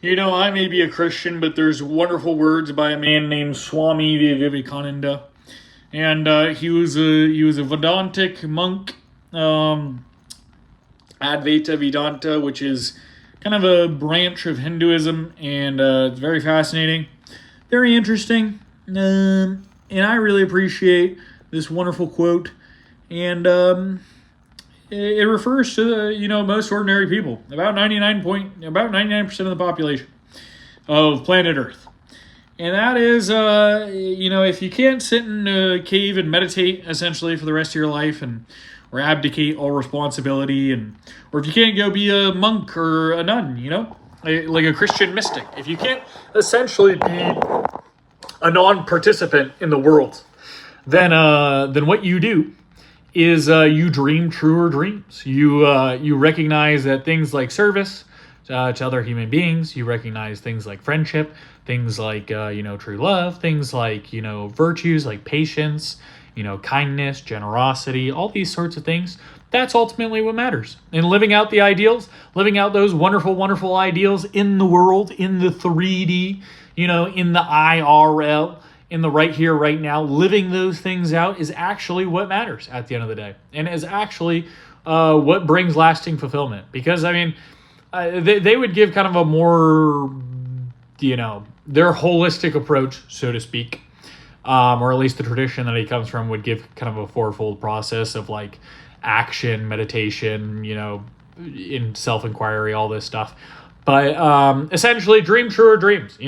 I may be a Christian, but there's wonderful words by a man named Swami Vivekananda, and he was a Vedantic monk, Advaita Vedanta, which is kind of a branch of Hinduism, and it's very fascinating, very interesting, and I really appreciate this wonderful quote, and it refers to most ordinary people, about 99% of the population of planet Earth, and that is if you can't sit in a cave and meditate essentially for the rest of your life and or abdicate all responsibility, or if you can't go be a monk or a nun, like a Christian mystic, if you can't essentially be a non-participant in the world, then what you do is you dream truer dreams. You recognize that things like service to other human beings, you recognize things like friendship, things like true love, things like virtues like patience, kindness, generosity, all these sorts of things. That's ultimately what matters. And living out the ideals, living out those wonderful, wonderful ideals in the world, in the 3D, in the IRL, in the right here, right now, living those things out is actually what matters at the end of the day, and is actually what brings lasting fulfillment. Because, they would give kind of a more, their holistic approach, so to speak, or at least the tradition that he comes from would give kind of a fourfold process of like action, meditation, in self-inquiry, all this stuff. But essentially, dream truer dreams,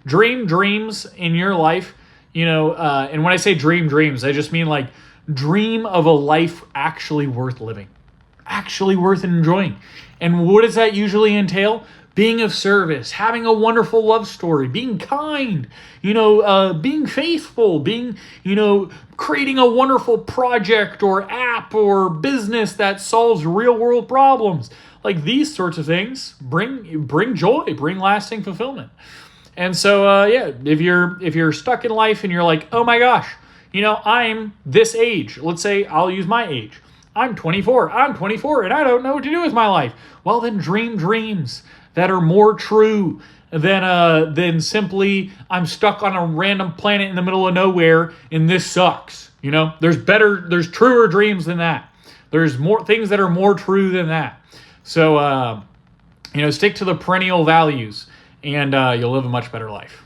dream dreams in your life, and when I say dream dreams, I just mean like dream of a life actually worth living, actually worth enjoying. And what does that usually entail? Being of service, having a wonderful love story, being kind, being faithful, being, creating a wonderful project or app or business that solves real world problems. Like these sorts of things bring joy, bring lasting fulfillment. And so, if you're stuck in life and you're like, oh my gosh, I'm this age. Let's say I'll use my age. I'm 24 and I don't know what to do with my life. Well, then dream dreams that are more true than simply I'm stuck on a random planet in the middle of nowhere and this sucks. There's truer dreams than that. There's more things that are more true than that. So, stick to the perennial values and you'll live a much better life.